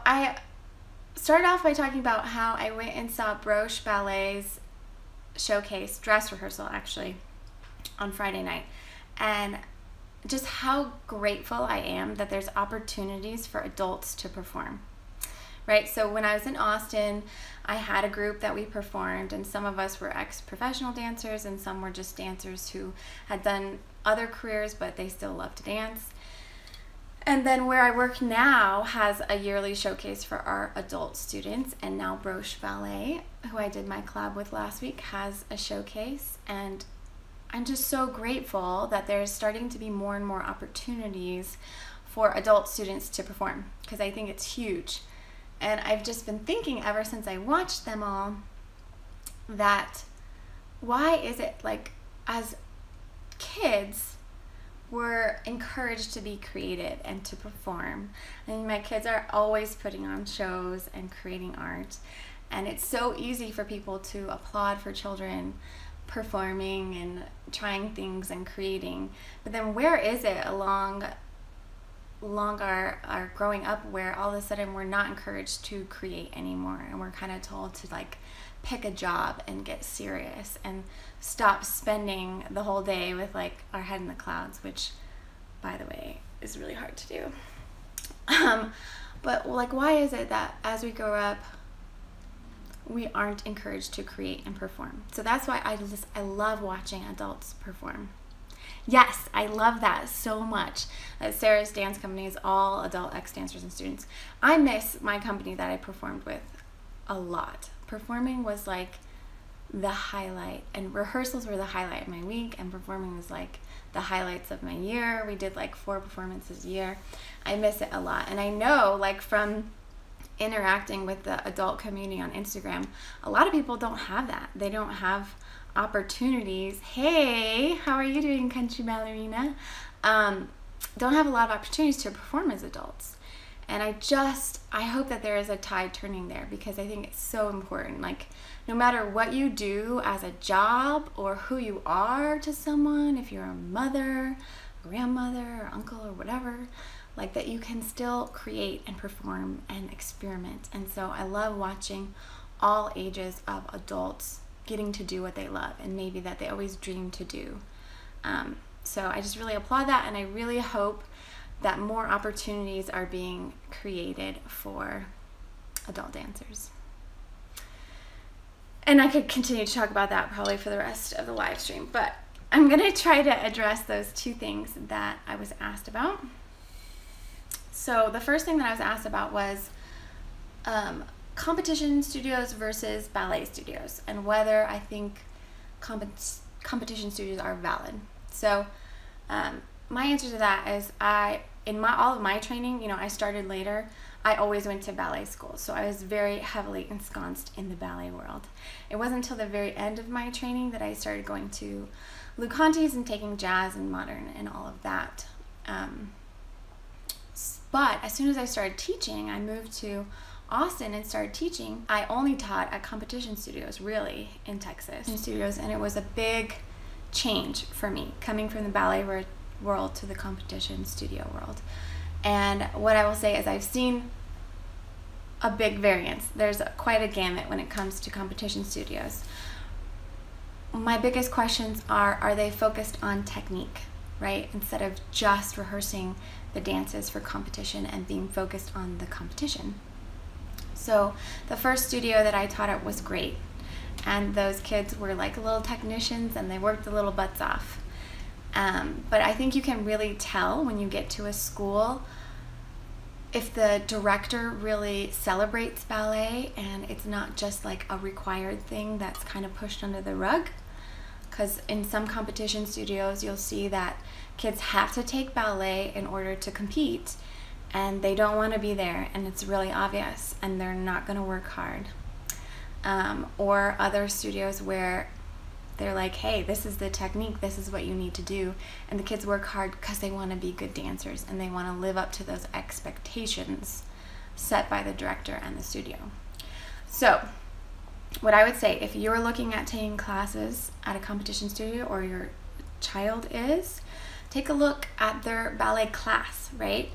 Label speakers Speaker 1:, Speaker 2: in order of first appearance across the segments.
Speaker 1: I started off by talking about how I went and saw Broche Ballet's showcase, dress rehearsal actually, on Friday night, and just how grateful I am that there's opportunities for adults to perform. Right, so when I was in Austin, I had a group that we performed, and some of us were ex-professional dancers and some were just dancers who had done other careers but they still love to dance. And then where I work now has a yearly showcase for our adult students, and now Broche Ballet, who I did my collab with last week, has a showcase, and I'm just so grateful that there's starting to be more and more opportunities for adult students to perform, because I think it's huge. And I've just been thinking ever since I watched them all that why is it like as kids we're encouraged to be creative and to perform. I mean, my kids are always putting on shows and creating art, and it's so easy for people to applaud for children performing and trying things and creating. But then where is it along our growing up where all of a sudden we're not encouraged to create anymore, and we're kind of told to like pick a job and get serious and stop spending the whole day with like our head in the clouds, which by the way is really hard to do. But like, why is it that as we grow up we aren't encouraged to create and perform? So that's why I love watching adults perform. Yes, I love that so much. Sarah's dance company is all adult ex-dancers and students. I miss my company that I performed with a lot. Performing was like the highlight, and rehearsals were the highlight of my week, and performing was like the highlights of my year. We did like 4 performances a year. I miss it a lot, and I know like from interacting with the adult community on Instagram, a lot of people don't have that. They don't have opportunities. Hey, how are you doing, country ballerina? Don't have a lot of opportunities to perform as adults. And I hope that there is a tide turning there, because I think it's so important. Like, no matter what you do as a job or who you are to someone, if you're a mother, grandmother, or uncle, or whatever, like that you can still create and perform and experiment. And so I love watching all ages of adults getting to do what they love and maybe that they always dreamed to do. So I just really applaud that, and I really hope that more opportunities are being created for adult dancers. And I could continue to talk about that probably for the rest of the live stream, but I'm going to try to address those 2 things that I was asked about. So the first thing that I was asked about was competition studios versus ballet studios, and whether I think competition studios are valid. So my answer to that is all of my training, you know, I started later. I always went to ballet school, so I was very heavily ensconced in the ballet world. It wasn't until the very end of my training that I started going to Lucantes and taking jazz and modern and all of that. But as soon as I started teaching, I moved to Austin and started teaching. I only taught at competition studios, really, in Texas, and it was a big change for me coming from the ballet world to the competition studio world. And what I will say is I've seen a big variance. There's quite a gamut when it comes to competition studios. My biggest questions are they focused on technique, right? Instead of just rehearsing the dances for competition and being focused on the competition. So the first studio that I taught at was great, and those kids were like little technicians and they worked their little butts off. But I think you can really tell when you get to a school if the director really celebrates ballet and it's not just like a required thing that's kind of pushed under the rug. Because in some competition studios you'll see that kids have to take ballet in order to compete, and they don't want to be there, and it's really obvious, and they're not going to work hard. Or other studios where they're like, hey, this is the technique, this is what you need to do, and the kids work hard because they want to be good dancers and they want to live up to those expectations set by the director and the studio. So what I would say, if you're looking at taking classes at a competition studio, or your child is, take a look at their ballet class, right?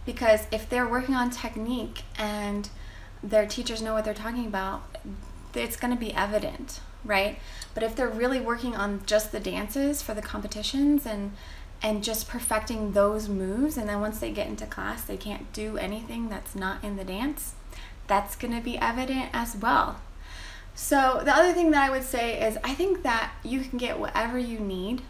Speaker 1: Because if they're working on technique and their teachers know what they're talking about, it's going to be evident, right? But if they're really working on just the dances for the competitions and just perfecting those moves, and then once they get into class they can't do anything that's not in the dance, that's going to be evident as well. So the other thing that I would say is I think that you can get whatever you need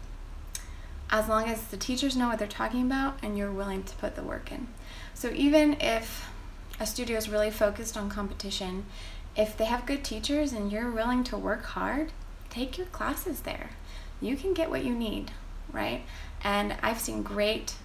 Speaker 1: as long as the teachers know what they're talking about and you're willing to put the work in. So even if a studio is really focused on competition, if they have good teachers and you're willing to work hard, take your classes there. You can get what you need, right? And I've seen great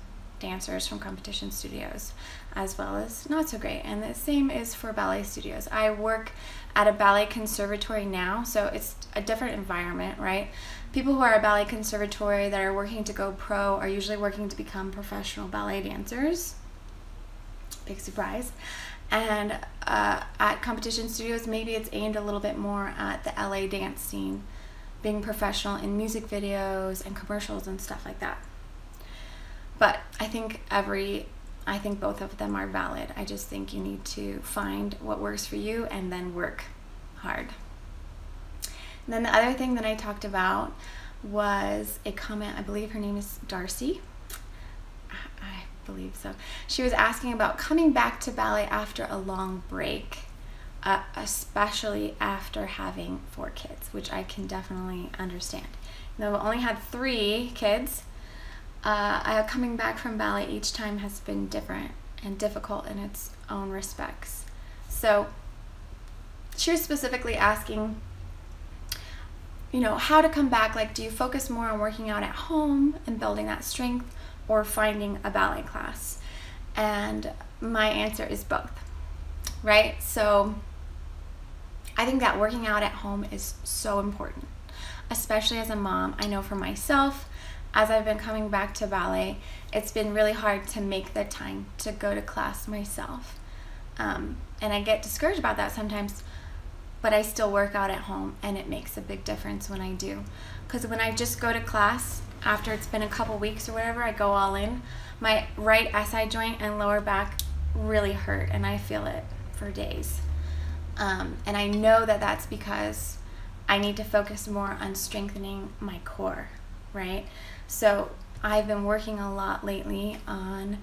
Speaker 1: dancers from competition studios as well as not so great. And the same is for ballet studios. I work at a ballet conservatory now, so it's a different environment, right? People who are at ballet conservatory that are working to go pro are usually working to become professional ballet dancers. Big surprise. And at competition studios, maybe it's aimed a little bit more at the LA dance scene, being professional in music videos and commercials and stuff like that. But I think both of them are valid. I just think you need to find what works for you and then work hard. And then the other thing that I talked about was a comment, I believe her name is Darcy. I believe so. She was asking about coming back to ballet after a long break, especially after having 4 kids, which I can definitely understand. Though I only had 3 kids, coming back from ballet each time has been different and difficult in its own respects. So she was specifically asking, you know, how to come back. Like, do you focus more on working out at home and building that strength, or finding a ballet class? And my answer is both, right? So I think that working out at home is so important, especially as a mom. I know for myself, as I've been coming back to ballet, it's been really hard to make the time to go to class myself. And I get discouraged about that sometimes, but I still work out at home, and it makes a big difference when I do. Because when I just go to class, after it's been a couple weeks or whatever, I go all in, my right SI joint and lower back really hurt, and I feel it for days. And I know that that's because I need to focus more on strengthening my core, right? So I've been working a lot lately on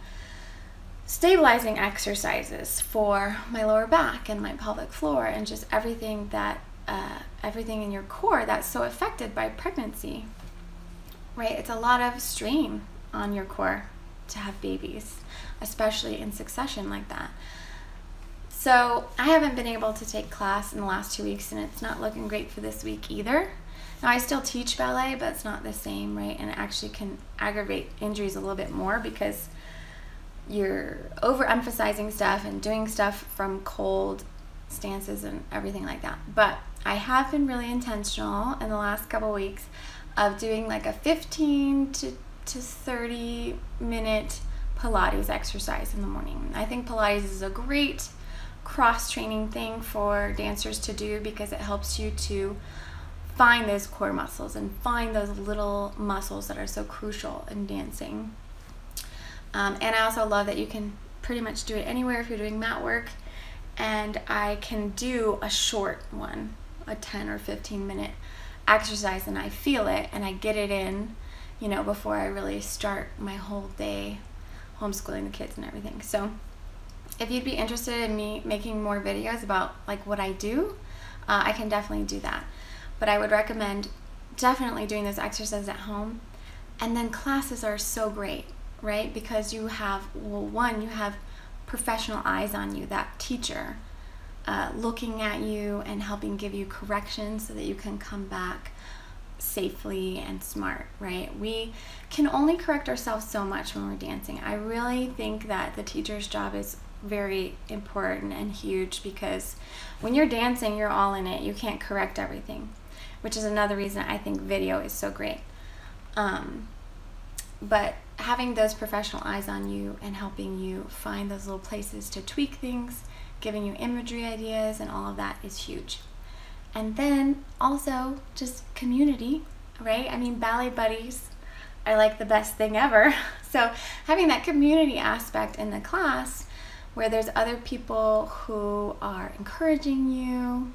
Speaker 1: stabilizing exercises for my lower back and my pelvic floor, and just everything that everything in your core that's so affected by pregnancy, right? It's a lot of strain on your core to have babies, especially in succession like that. So I haven't been able to take class in the last 2 weeks, and it's not looking great for this week either. Now I still teach ballet, but it's not the same, right? And it actually can aggravate injuries a little bit more because you're overemphasizing stuff and doing stuff from cold stances and everything like that. But I have been really intentional in the last couple weeks of doing like a 15 to 30 minute Pilates exercise in the morning. I think Pilates is a great cross-training thing for dancers to do because it helps you to find those core muscles and find those little muscles that are so crucial in dancing. And I also love that you can pretty much do it anywhere if you're doing mat work. And I can do a short one, a 10 or 15 minute exercise, and I feel it and I get it in, you know, before I really start my whole day homeschooling the kids and everything. So if you'd be interested in me making more videos about like what I do, I can definitely do that. But I would recommend definitely doing those exercises at home. And then classes are so great, right? Because you have, well, one, you have professional eyes on you, that teacher looking at you and helping give you corrections so that you can come back safely and smart, right? We can only correct ourselves so much when we're dancing. I really think that the teacher's job is very important and huge because when you're dancing, you're all in it. You can't correct everything, which is another reason I think video is so great. But having those professional eyes on you and helping you find those little places to tweak things, giving you imagery ideas and all of that is huge. And then also just community, right? I mean, ballet buddies are like the best thing ever. So having that community aspect in the class where there's other people who are encouraging you,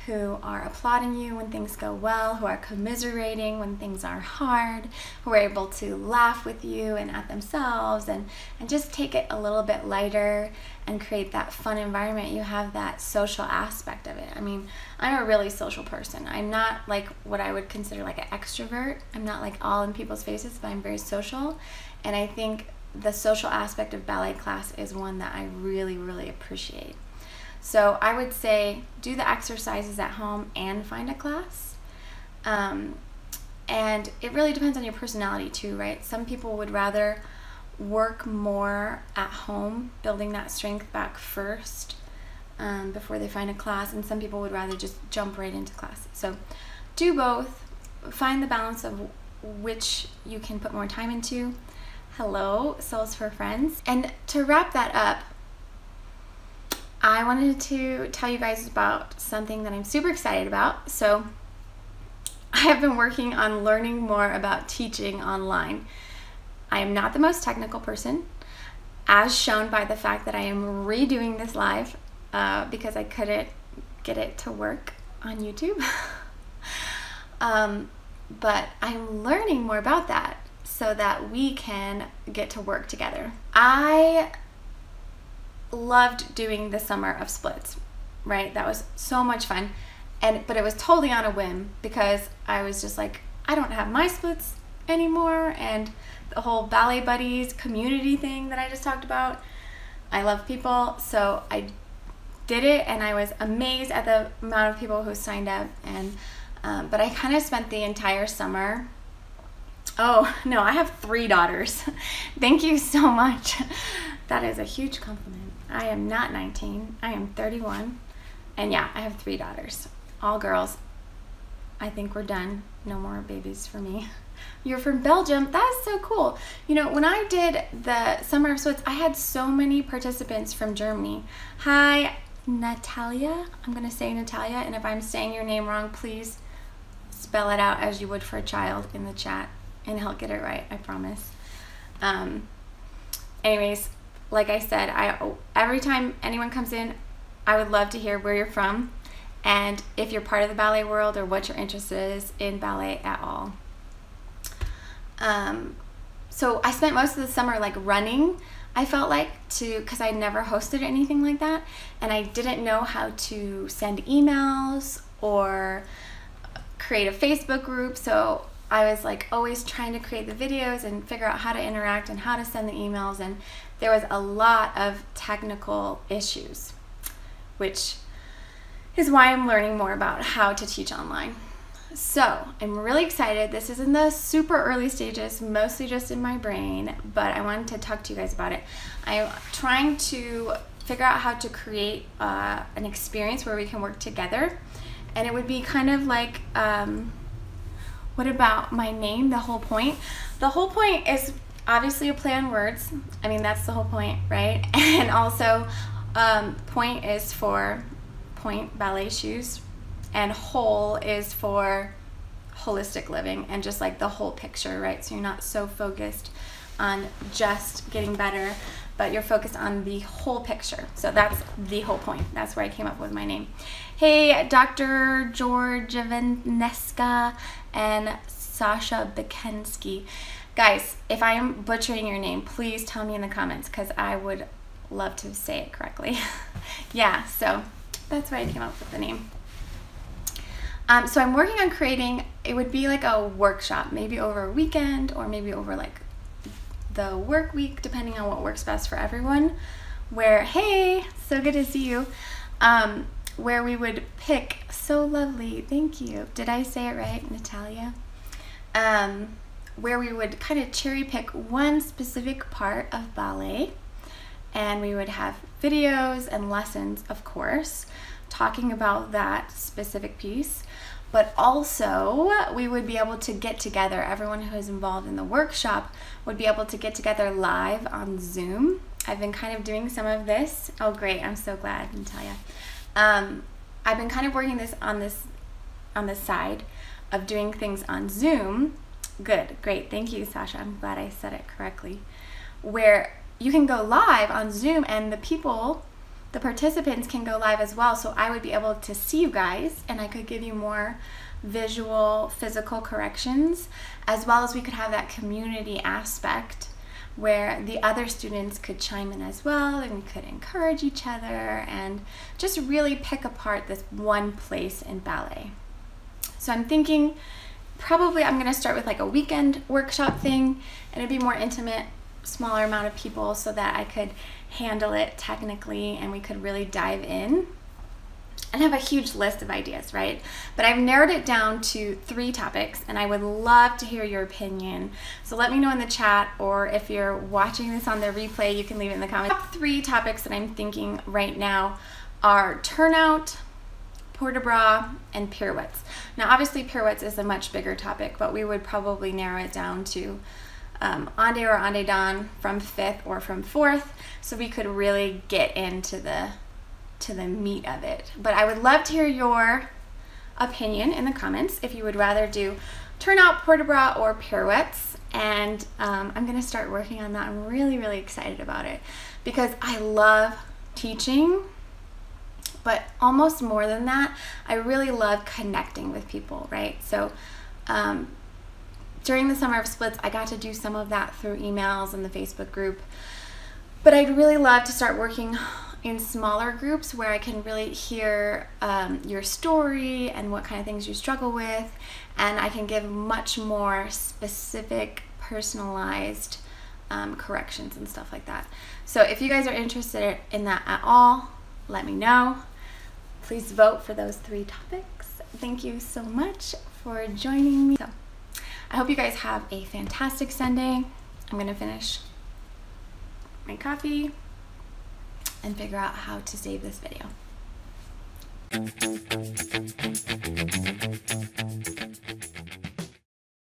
Speaker 1: who are applauding you when things go well, who are commiserating when things are hard, who are able to laugh with you and at themselves and just take it a little bit lighter and create that fun environment. You have that social aspect of it. I mean, I'm a really social person. I'm not like what I would consider like an extrovert. I'm not like all in people's faces, but I'm very social. And I think the social aspect of ballet class is one that I really, really appreciate. So I would say do the exercises at home and find a class. And it really depends on your personality too, right? Some people would rather work more at home, building that strength back first before they find a class. And some people would rather just jump right into class. So do both. Find the balance of which you can put more time into. Hello, Souls for Friends. And to wrap that up, I wanted to tell you guys about something that I'm super excited about. So I have been working on learning more about teaching online. I am not the most technical person, as shown by the fact that I am redoing this live because I couldn't get it to work on YouTube. But I'm learning more about that so that we can get to work together. I loved doing the summer of splits, right? That was so much fun. But it was totally on a whim because I was just like, I don't have my splits anymore, and the whole Ballet Buddies community thing that I just talked about. I love people, so I did it, and I was amazed at the amount of people who signed up. And but I kind of spent the entire summer. Oh no, I have 3 daughters. Thank you so much. That is a huge compliment. I am not 19, I am 31, and yeah, I have 3 daughters, all girls. I think we're done, no more babies for me. You're from Belgium, that is so cool. You know, when I did the Summer of Splits, I had so many participants from Germany. Hi, Natalia, I'm gonna say Natalia, and if I'm saying your name wrong, please spell it out as you would for a child in the chat, and I'll get it right, I promise. Anyways, like I said, every time anyone comes in, I would love to hear where you're from and if you're part of the ballet world or what your interest is in ballet at all. So I spent most of the summer like running, I felt like, because I never hosted anything like that, and I didn't know how to send emails or create a Facebook group, so I was like always trying to create the videos and figure out how to interact and how to send the emails, and there was a lot of technical issues, which is why I'm learning more about how to teach online. So I'm really excited. This is in the super early stages, mostly just in my brain, but I wanted to talk to you guys about it. I'm trying to figure out how to create an experience where we can work together, and it would be kind of like, what about my name, The Whole Point? The whole point is obviously a play on words. I mean, that's the whole point, right? And also, point is for point, ballet shoes, and whole is for holistic living and just like the whole picture, right? So you're not so focused on just getting better, but you're focused on the whole picture. So that's the whole point. That's where I came up with my name. Hey, Dr. Georgievneska and Sasha Bekensky. Guys, if I am butchering your name, please tell me in the comments because I would love to say it correctly. Yeah, so that's why I came up with the name. So I'm working on creating, it would be like a workshop, maybe over a weekend or maybe over like the work week, depending on what works best for everyone, where, hey, so good to see you, where we would pick, so lovely, thank you. Did I say it right, Natalia? Where we would kind of cherry pick one specific part of ballet, and we would have videos and lessons, of course, talking about that specific piece, but also we would be able to get together. Everyone who is involved in the workshop would be able to get together live on Zoom. I've been kind of doing some of this. Oh great, I'm so glad, Natalia. I've been kind of working this on the side of doing things on Zoom Good, great. Thank you, Sasha. I'm glad I said it correctly. Where you can go live on Zoom and the participants can go live as well. So I would be able to see you guys and I could give you more visual, physical corrections, as well as we could have that community aspect where the other students could chime in as well and we could encourage each other and just really pick apart this one place in ballet. So I'm thinking probably I'm gonna start with like a weekend workshop thing and it'd be more intimate, smaller amount of people so that I could handle it technically and we could really dive in and have a huge list of ideas, right? But I've narrowed it down to 3 topics and I would love to hear your opinion. So let me know in the chat, or if you're watching this on the replay, you can leave it in the comments. The top 3 topics that I'm thinking right now are turnout, port de bras, and pirouettes. Now obviously pirouettes is a much bigger topic, but we would probably narrow it down to Ande or Ande Dan from 5th or from 4th, so we could really get into the meat of it. But I would love to hear your opinion in the comments if you would rather do turnout, port de bras, or pirouettes. And I'm gonna start working on that. I'm really, really excited about it because I love teaching, but almost more than that, I really love connecting with people, right? So during the Summer of Splits, I got to do some of that through emails and the Facebook group, but I'd really love to start working in smaller groups where I can really hear your story and what kind of things you struggle with, and I can give much more specific, personalized corrections and stuff like that. So if you guys are interested in that at all, let me know. Please vote for those 3 topics. Thank you so much for joining me. So I hope you guys have a fantastic Sunday. I'm gonna finish my coffee and figure out how to save this video.